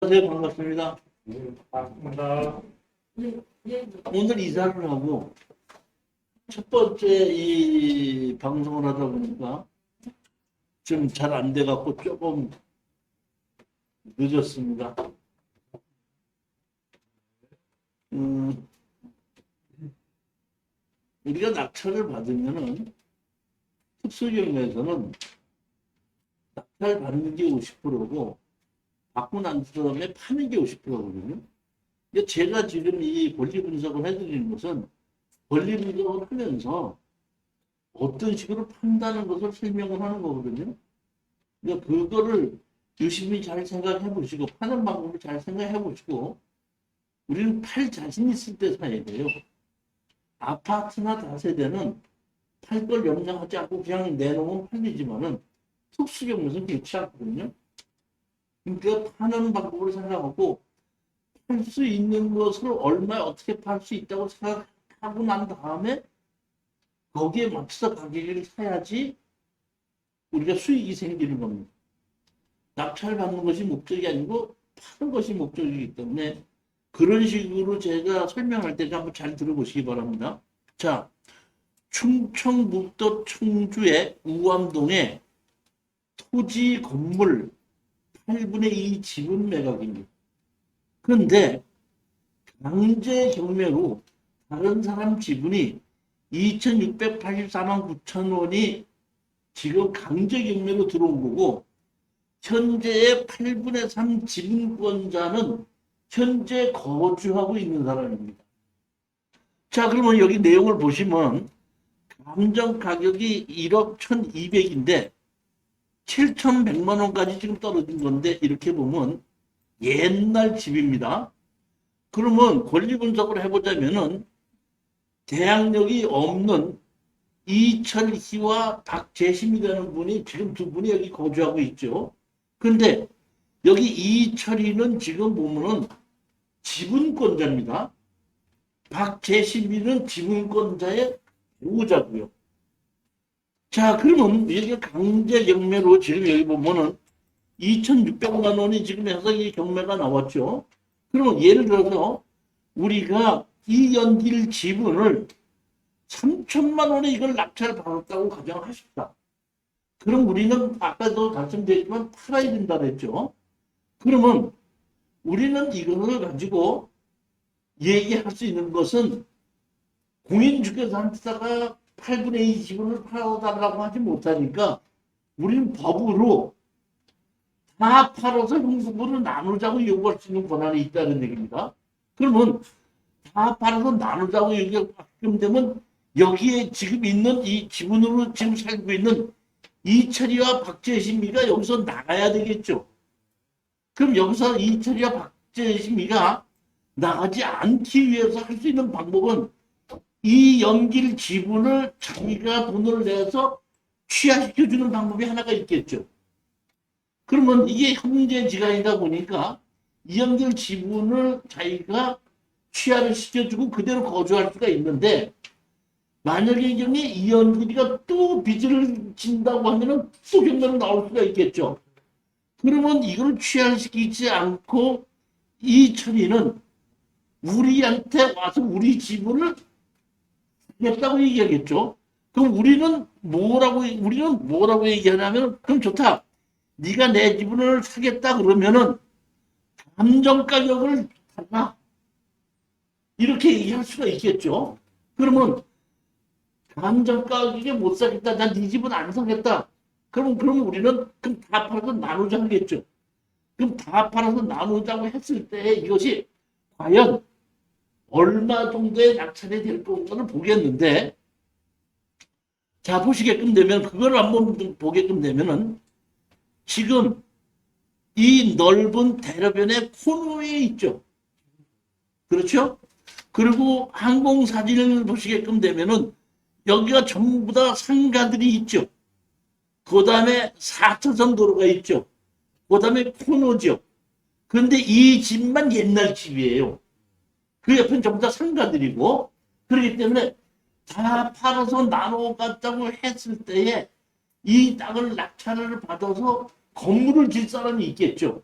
네, 반갑습니다. 반갑습니다. 오늘 이사를 하고 첫 번째 이 방송을 하다 보니까 좀 잘 안 돼갖고 조금 늦었습니다. 우리가 낙찰을 받으면은 특수경매에서는 낙찰 받는 게 50%고 받고 난 다음에 파는 게 50%거든요. 제가 지금 이 권리 분석을 해드리는 것은 권리 분석을 하면서 어떤 식으로 판다는 것을 설명을 하는 거거든요. 그러니까 그거를 유심히 잘 생각해 보시고 파는 방법을 잘 생각해 보시고 우리는 팔 자신 있을 때 사야 돼요. 아파트나 다세대는 팔 걸 염려하지 않고 그냥 내놓으면 팔리지만은 특수경매는 그렇지 않거든요. 그러니까 파는 방법을 생각하고 팔 수 있는 것을 얼마에 어떻게 팔 수 있다고 생각하고 난 다음에 거기에 맞춰서 가격을 사야지 우리가 수익이 생기는 겁니다. 낙찰 받는 것이 목적이 아니고 파는 것이 목적이기 때문에 그런 식으로 제가 설명할 때 한번 잘 들어보시기 바랍니다. 자, 충청북도 청주의 우암동에 토지 건물 8분의 2 지분 매각입니다. 그런데 강제 경매로 다른 사람 지분이 2,684만 9천 원이 지금 강제 경매로 들어온 거고 현재의 8분의 3 지분권자는 현재 거주하고 있는 사람입니다. 자, 그러면 여기 내용을 보시면 감정 가격이 1억 1,200인데 7,100만 원까지 지금 떨어진 건데 이렇게 보면 옛날 집입니다. 그러면 권리 분석을 해보자면은 대항력이 없는 이철희와 박재심이라는 분이 지금 두 분이 여기 거주하고 있죠. 그런데 여기 이철희는 지금 보면은 지분권자입니다. 박재심이는 지분권자의 보호자고요. 자, 그러면 여기 강제 경매로 지금 여기 보면은 2,600만 원이 지금 해서 이 경매가 나왔죠. 그러면 예를 들어서 우리가 이연길 지분을 3천만 원에 이걸 낙찰 받았다고 가정하십시다. 그럼 우리는 아까도 말씀드렸지만 팔아야 된다 그랬죠. 그러면 우리는 이거를 가지고 얘기할 수 있는 것은 공인중개사한테다가 8분의 2 지분을 팔아달라고 하지 못하니까 우리는 법으로 다 팔아서 형수분을 나누자고 요구할 수 있는 권한이 있다는 얘기입니다. 그러면 다 팔아서 나누자고 얘기하게 되면 여기에 지금 있는 이 지분으로 지금 살고 있는 이철이와 박재심이가 여기서 나가야 되겠죠. 그럼 여기서 이철이와 박재심이가 나가지 않기 위해서 할 수 있는 방법은 이 연길 지분을 자기가 돈을 내서 취하시켜주는 방법이 하나가 있겠죠. 그러면 이게 형제지간이다 보니까 이연길 지분을 자기가 취하를 시켜주고 그대로 거주할 수가 있는데 만약에 경우에 이연길이가 또 빚을 진다고 하면은 또 경매로 나올 수가 있겠죠. 그러면 이걸 취하시키지 않고 이철이는 우리한테 와서 우리 지분을 하겠다고 얘기하겠죠. 그럼 우리는 뭐라고 얘기하냐면 그럼 좋다. 네가 내 지분을 사겠다 그러면은 감정 가격을 달라. 이렇게 얘기할 수가 있겠죠. 그러면 감정 가격에 못 사겠다. 난 네 집은 안 사겠다. 그럼 우리는 그럼 다 팔아서 나누자 하겠죠. 그럼 다 팔아서 나누자고 했을 때 이것이 과연 얼마 정도의 낙찰이 될 건가를 보겠는데 자 보시게끔 되면 그걸 한번 보게끔 되면은 지금 이 넓은 대로변의 코너에 있죠. 그렇죠? 그리고 항공사진을 보시게끔 되면은 여기가 전부 다 상가들이 있죠. 그 다음에 4차선 도로가 있죠. 그 다음에 코너죠. 그런데 이 집만 옛날 집이에요. 그 옆은 전부 다 상가들이고 그렇기 때문에 다 팔아서 나눠 갔다고 했을 때에 이 땅을 낙찰을 받아서 건물을 질 사람이 있겠죠.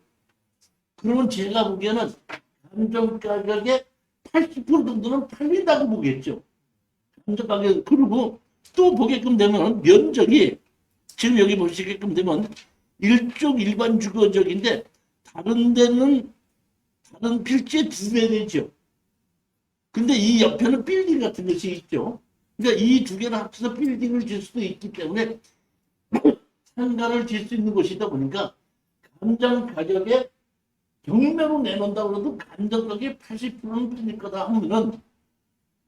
그러면 제가 보기에는 감정 가격의 80% 정도는 팔린다고 보겠죠. 감정 가격. 그리고 또 보게끔 되면 면적이 지금 여기 보시게끔 되면 일종 일반 주거적인데 다른 데는 다른 필지의 2배 되죠. 근데 이 옆에는 빌딩 같은 것이 있죠. 그러니까 이 두 개를 합쳐서 빌딩을 질 수도 있기 때문에 상가를 질 수 있는 곳이다 보니까 감정 가격에 경매로 내놓는다고 해도 감정 가격의 80%는 팔릴 거다 하면은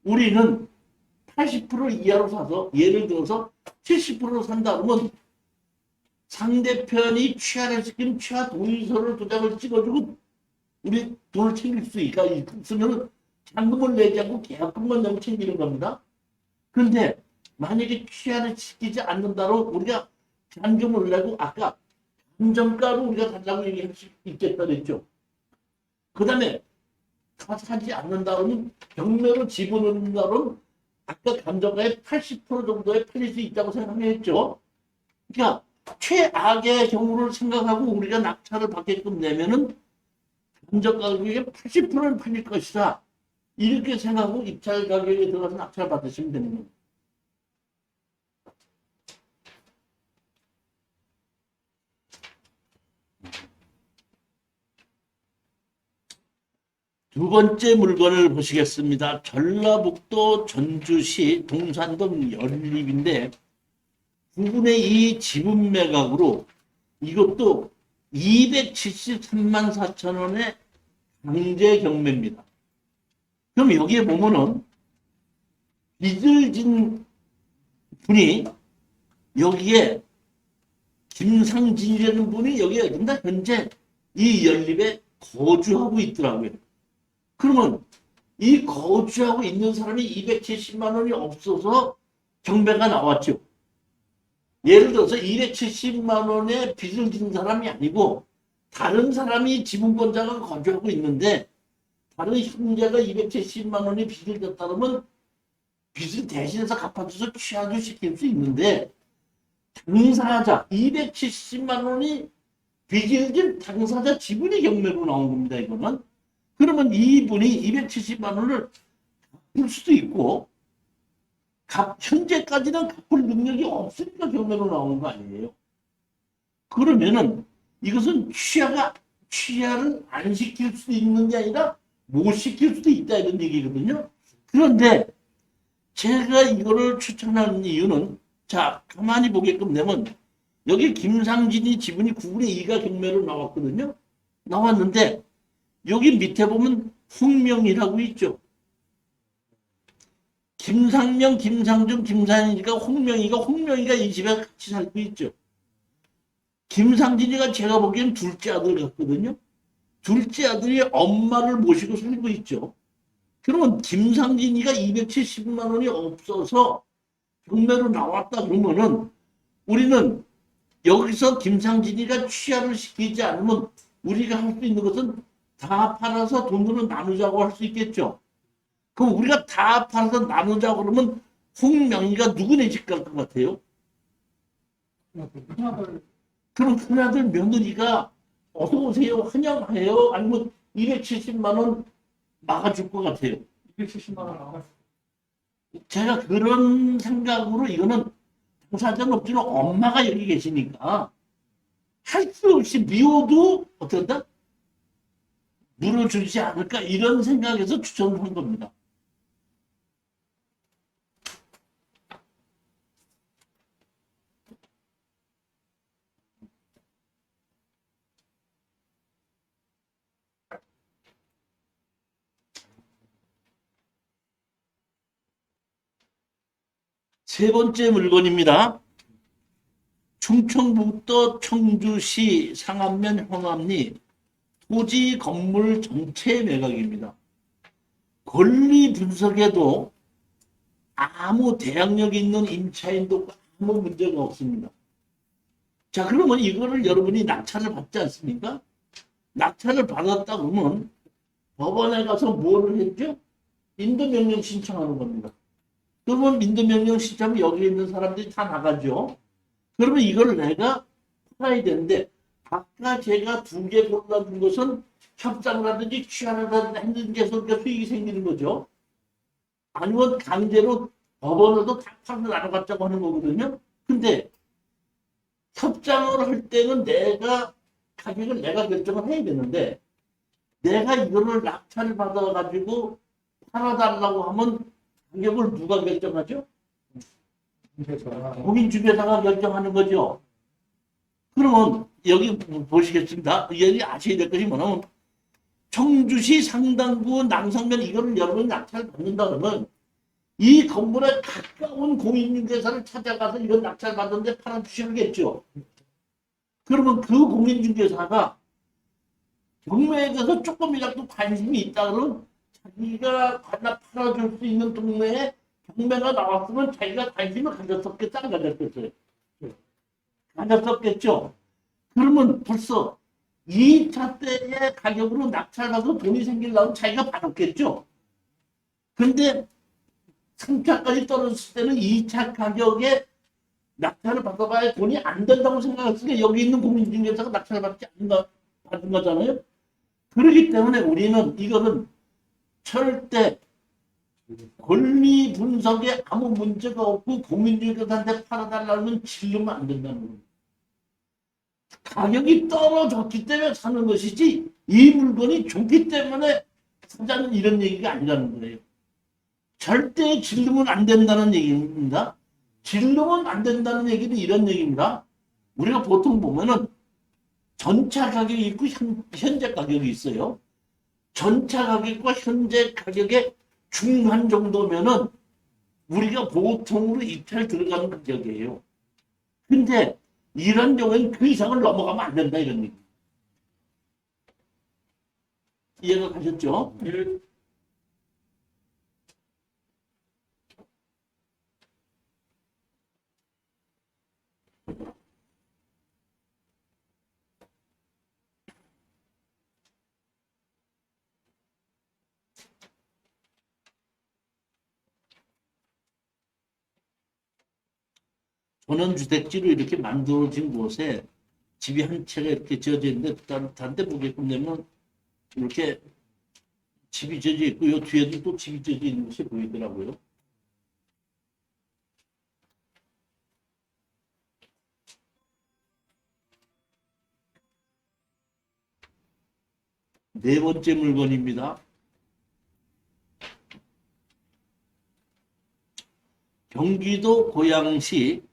우리는 80% 이하로 사서 예를 들어서 70%로 산다 그러면 상대편이 취하를 시키면 취하 동의서를 도장을 찍어주고 우리 돈을 챙길 수 있으면 잔금을 내지 않고 계약금만 내고 챙기는 겁니다. 그런데 만약에 취하를 시키지 않는다로 우리가 잔금을 내고 아까 감정가로 우리가 달라고 얘기할 수 있겠다 그랬죠. 그 다음에 사지 않는다면 경매로 집어넣는다면 아까 감정가의 80% 정도에 팔릴 수 있다고 생각했죠. 그러니까 최악의 경우를 생각하고 우리가 낙찰을 받게끔 내면은 감정 가격의 80%는 팔릴 것이다. 이렇게 생각하고 입찰 가격에 들어가서 낙찰 받으시면 되는 겁니다. 두 번째 물건을 보시겠습니다. 전라북도 전주시 동산동 연립인데 9분의 2 지분 매각으로 이것도 273만 4천 원의 강제 경매입니다. 그럼 여기에 보면은 빚을 진 분이 여기에 김상진이라는 분이 여기에 현재 이 연립에 거주하고 있더라고요. 그러면 이 거주하고 있는 사람이 270만 원이 없어서 경매가 나왔죠. 예를 들어서 270만 원의 빚을 진 사람이 아니고 다른 사람이 지분권자가 거주하고 있는데 다른 형제가 270만 원의 빚을 졌다 그러면 빚을 대신해서 갚아줘서 취하도 시킬 수 있는데 당사자 270만 원이 빚을 진 당사자 지분이 경매로 나온 겁니다. 이거는. 그러면 이분이 270만 원을 갚을 수도 있고 현재까지는 갚을 능력이 없으니까 경매로 나오는 거 아니에요. 그러면은 이것은 취하를 안 시킬 수 있는 게 아니라 못 시킬 수도 있다 이런 얘기거든요. 그런데 제가 이거를 추천하는 이유는 자 가만히 보게끔 되면 여기 김상진이 지분이 9분의 2가 경매로 나왔거든요. 나왔는데 여기 밑에 보면 홍명이라고 있죠. 김상명, 김상중, 김상진이가 홍명이가 이 집에 같이 살고 있죠. 김상진이가 제가 보기엔 둘째 아들 같거든요. 둘째 아들이 엄마를 모시고 살고 있죠. 그러면 김상진이가 270만 원이 없어서 경매로 나왔다 그러면은 우리는 여기서 김상진이가 취하를 시키지 않으면 우리가 할 수 있는 것은 다 팔아서 돈으로 나누자고 할 수 있겠죠. 그럼 우리가 다 팔아서 나누자고 그러면 홍명이가 누구네 집 갈 것 같아요? 그럼 큰아들 며느리가 어서 오세요 환영해요 아니면 270만 원 막아줄 것 같아요. 270만 원 나갔어. 제가 그런 생각으로 이거는 당사자는 없지만 엄마가 여기 계시니까 할 수 없이 미워도 어떤다? 물어주지 않을까 이런 생각에서 추천을 한 겁니다. 세 번째 물건입니다. 충청북도 청주시 상암면 홍암리 토지 건물 전체 매각입니다. 권리 분석에도 아무 대항력 있는 임차인도 아무 문제가 없습니다. 자, 그러면 이거를 여러분이 낙찰을 받지 않습니까? 낙찰을 받았다 그러면 법원에 가서 뭐를 했죠? 인도명령 신청하는 겁니다. 그러면 민도명령 신청하면 여기 있는 사람들이 다 나가죠. 그러면 이걸 내가 팔아야 되는데 아까 제가 두 개 골라준 것은 협상을 하든지 취하를 하든지 해서 수익이 생기는 거죠. 아니면 강제로 법원으로도 다 팔로 나눠갔자고 하는 거거든요. 근데 협상을 할 때는 내가 가격을 내가 결정을 해야 되는데 내가 이거를 낙찰을 받아가지고 팔아달라고 하면 가격을 누가 결정하죠? 공인중개사가 결정하는 거죠. 그러면 여기 보시겠습니다. 여기 아셔야 될 것이 뭐냐면 청주시 상당구 남성면 이거를 여러분이 낙찰 받는다 그러면 이 건물에 가까운 공인중개사를 찾아가서 이걸 낙찰 받는데 팔아주셔야겠죠. 그러면 그 공인중개사가 경매에 대해서 조금이라도 관심이 있다 그러면 자기가 하나 팔아줄 수 있는 동네에 경매가 나왔으면 자기가 관심을 가졌었겠다 안 가졌겠어요? 가졌었겠죠. 그러면 벌써 2차 때의 가격으로 낙찰받아서 돈이 생기려면 자기가 받았겠죠. 근데 3차까지 떨어졌을 때는 2차 가격에 낙찰을 받아봐야 돈이 안 된다고 생각했으니까 여기 있는 공인중개사가 낙찰을 받은 거잖아요. 그렇기 때문에 우리는 이거는 절대 권리 분석에 아무 문제가 없고 공인중개사한테 팔아달라는 질르면 안 된다는 겁니다. 가격이 떨어졌기 때문에 사는 것이지 이 물건이 좋기 때문에 사자는 이런 얘기가 아니라는 거예요. 절대 질르면 안 된다는 얘기입니다. 질르면 안 된다는 얘기는 이런 얘기입니다. 우리가 보통 보면은 전차 가격이 있고 현재 가격이 있어요. 전차 가격과 현재 가격의 중간 정도면은 우리가 보통으로 입찰 들어가는 가격이에요. 근데 이런 경우에는 그 이상을 넘어가면 안 된다 이런 얘기. 이해가 가셨죠? 예. 전원주택지로 이렇게 만들어진 곳에 집이 한 채가 이렇게 지어져 있는데 다른 데 보게끔 되면 이렇게 집이 지어져 있고 요 뒤에도 또 집이 지어져 있는 것이 보이더라고요. 네 번째 물건입니다. 경기도 고양시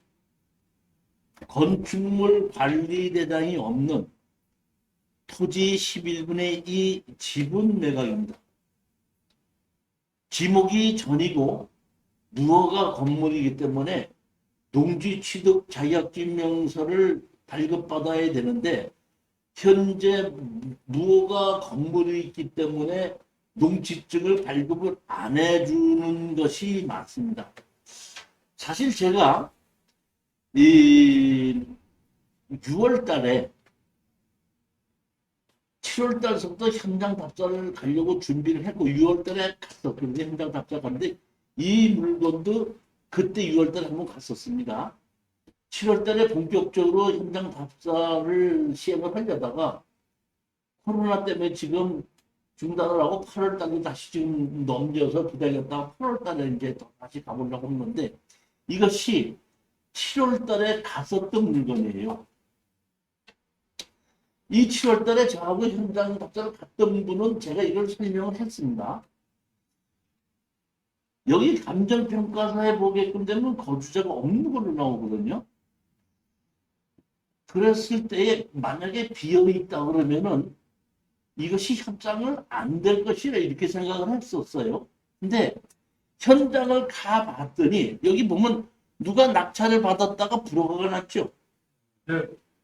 건축물 관리대장이 없는 토지 11분의 2 지분 매각입니다. 지목이 전이고 무허가 건물이기 때문에 농지 취득 자격증 명서를 발급받아야 되는데 현재 무허가 건물이 있기 때문에 농지증을 발급을 안 해주는 것이 맞습니다. 사실 제가 이 6월 달에 7월 달서부터 현장 답사를 가려고 준비를 했고 6월 달에 갔었거든요. 현장 답사 갔는데 이 물건도 그때 6월 달에 한번 갔었습니다. 7월 달에 본격적으로 현장 답사를 시행을 하려다가 코로나 때문에 지금 중단을 하고 8월 달에 다시 지금 넘겨서 기다렸다가 8월 달에 이제 다시 가보려고 했는데 이것이 7월 달에 갔었던 물건이에요. 이 7월 달에 저하고 현장 답사를 갔던 분은 제가 이걸 설명을 했습니다. 여기 감정평가서에 보게끔 되면 거주자가 없는 걸로 나오거든요. 그랬을 때에 만약에 비어있다 그러면은 이것이 협상을 안 될 것이라 이렇게 생각을 했었어요. 근데 현장을 가봤더니 여기 보면 누가 낙찰을 받았다가 불허가 났죠. 네.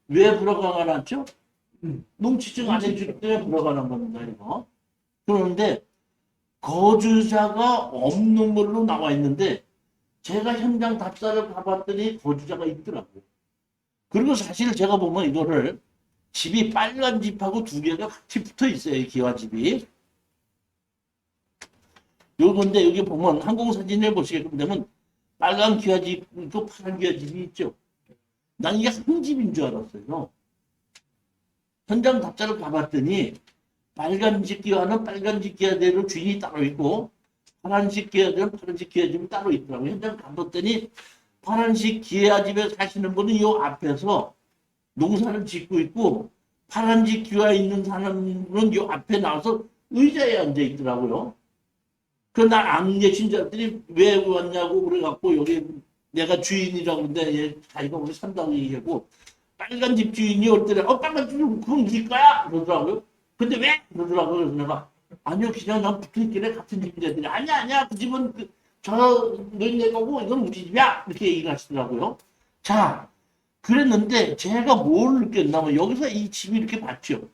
왜 불허가 났죠? 농지증 안 해줄 때 불허가 난 겁니다. 이거. 그런데 거주자가 없는 걸로 나와 있는데 제가 현장 답사를 가봤더니 거주자가 있더라고요. 그리고 사실 제가 보면 이거를 집이 빨간 집하고 두 개가 같이 붙어 있어요. 이 기와집이. 요건데 여기 보면 항공사진을 보시게끔 되면 빨간 기와집 있고 파란 기와집이 있죠. 난 이게 한 집인 줄 알았어요. 현장 답사를 가봤더니 빨간색 기와는 빨간색 기와대로 주인이 따로 있고 파란색 기와대는 파란색 기와집이 따로 있더라고요. 현장 가봤더니 파란색 기와집에 사시는 분은 이 앞에서 농사를 짓고 있고 파란색 기와 있는 사람은 이 앞에 나와서 의자에 앉아 있더라고요. 그날 안 계신 자들이 왜 왔냐고 그래갖고 여기 내가 주인이라고 그러는데 얘 자기가 우리 산다고 얘기하고 빨간 집 주인이 올 때는 빨간 집 그건 네 거야 그러더라고요. 근데 왜 그러더라고요. 그래서 내가 아니요 그냥 난 붙어있길래 같은 집인데 아니야 그 집은 저 노인네 거고 이건 우리 집이야 이렇게 얘기를 하시더라고요. 자 그랬는데 제가 뭘 느꼈냐면 여기서 이 집이 이렇게 봤죠.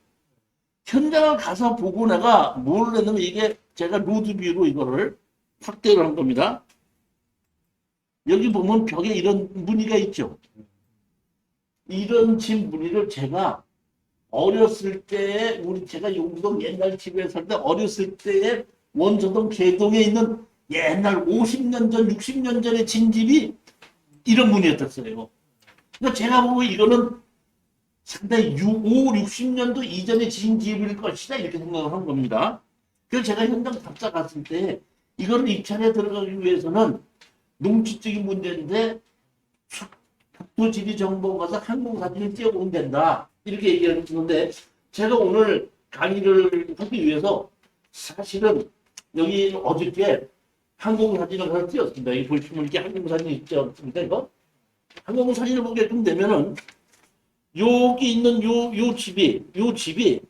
현장을 가서 보고 내가 뭘 했냐면 이게 제가 로드뷰로 이거를 확대를 한 겁니다. 여기 보면 벽에 이런 무늬가 있죠. 이런 집 무늬를 제가 어렸을 때에 제가 용동 옛날 집에 살 때 어렸을 때에 원서동 개동에 있는 옛날 50년 전, 60년 전에 진 집이 이런 무늬였었어요. 그러니까 제가 보고 이거는 상당히 5, 60년도 이전에 진 집일 것이다 이렇게 생각을 한 겁니다. 그래서 제가 현장 답사 갔을 때 이거를 입찰에 들어가기 위해서는 농지적인 문제인데 국토지리정보 가서 항공사진을 띄워보면 된다 이렇게 얘기하는데 제가 오늘 강의를 하기 위해서 사실은 여기 어저께 항공사진을 가서 띄웠습니다. 여기 보시면 이렇게 항공사진이 있지 않습니까? 이거 항공사진을 보게끔 되면은 여기 있는 요 집이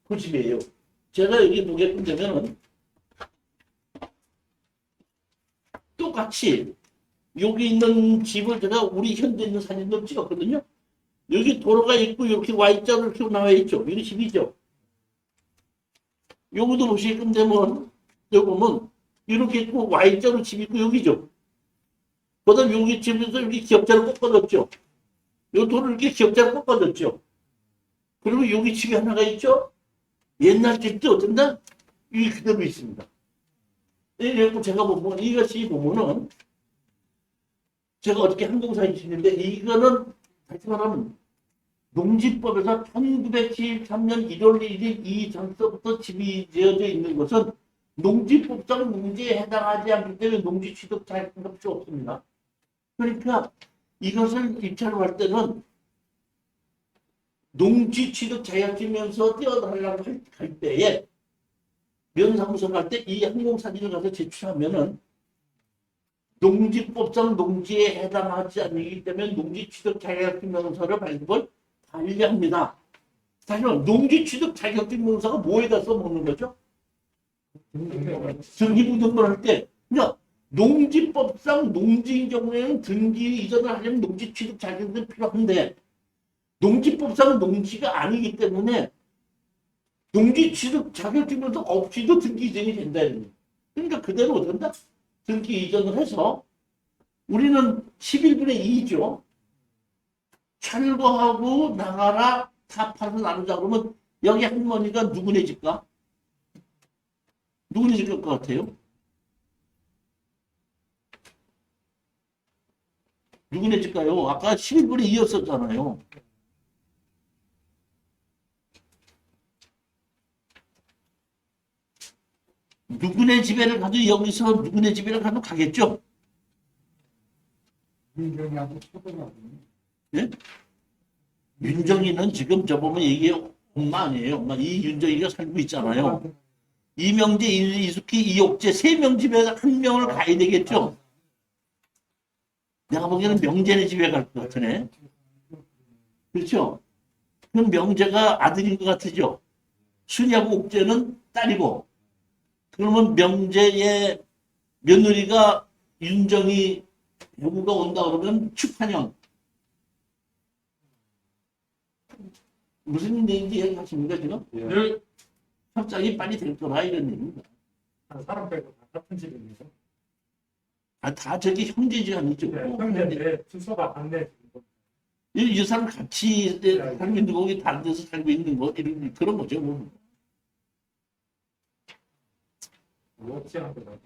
그 집이에요. 제가 여기 보게끔 되면은 똑같이 여기 있는 집을 제가 우리 현재 있는 사진도 찍었거든요. 여기 도로가 있고 이렇게 Y자로 이렇게 나와 있죠. 이게 집이죠. 여기도 보시게끔 되면 여기 보면 이렇게 있고 Y자로 집 있고 여기죠. 그다음 여기 집에서 여기 기역자로 꺾어졌죠. 요 도를 이렇게 기역자로 꺾어졌죠. 그리고 여기 집이 하나가 있죠. 옛날 집도 어떤다? 여기 그대로 있습니다. 그리고 제가 보면 이것이 보면은 제가 어저께 항공사진 찍는데 이거는 다시 말하면 농지법에서 1973년 1월 1일 이전서부터 집이 지어져 있는 것은 농지법상 농지에 해당하지 않기 때문에 농지 취득 자격증이 없습니다. 그러니까 이것을 입찰을 할 때는 농지 취득 자격증면서 띄워달라고 할 때에 면사무소 갈 때 이 항공사진을 가서 제출하면은 농지법상 농지에 해당하지 않기 때문에 농지 취득 자격증 명서를 발급을 관리합니다. 다시 말해 농지 취득 자격증 명서가 뭐에다 써먹는 거죠? 등기부등본을 할 때, 그러니까 농지법상 농지인 경우에는 등기 이전을 하려면 농지 취득 자격증이 필요한데 농지법상 농지가 아니기 때문에 농지 취득 자격증 명서 없이도 등기 이전이 된다. 그러니까 그대로 어떤다? 등기 이전을 해서 우리는 11분의 2죠. 철거하고 나가라 다 팔아서 나누자 그러면 여기 할머니가 누구네 집가? 누구네 집일 것 같아요? 누구네 집가요? 아까 11분의 2였었잖아요. 누구네 집에를 가도 여기서 누구네 집에를 가도 가겠죠? 민경이하고 초등학교. 예? 윤정이는 지금 저보면 이게 엄마 아니에요. 엄마 이 윤정이가 살고 있잖아요. 이명재, 이숙희, 이옥재 세 명 집에 한 명을 가야 되겠죠. 내가 보기에는 명재네 집에 갈 것 같으네. 그렇죠? 그럼 명재가 아들인 것 같으죠. 순이하고 옥재는 딸이고. 그러면 명재의 며느리가 윤정이 여부가 온다 그러면 축한형. 무슨 얘기인지 얘기하십니까 지금? 늘 협상이 빨리 될 거라 이런 얘기입니다. 한 사람 빼고 다 같은 집입니다. 아, 다 저기 형제지가 아니죠. 네, 형제인데 순서가 반대. 이 사람 같이 살고 있는 거기 다른 데서 살고 있는 거 이런 그런 거죠. 뭐. 없지 않고 나도.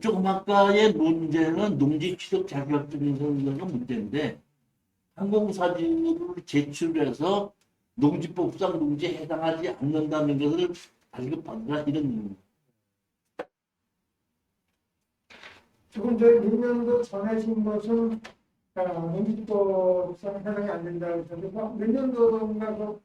조금 아까의 문제는 농지 취득 자격증 선거가 문제인데 항공사진을 제출해서 농지법상 농지에 해당하지 않는다는 것을 발급받으라 이런 의미입니다. 지금 저희 민년도 정해진 것은 농지법상 해당이 안 된다고 했는데 몇 년도인가 그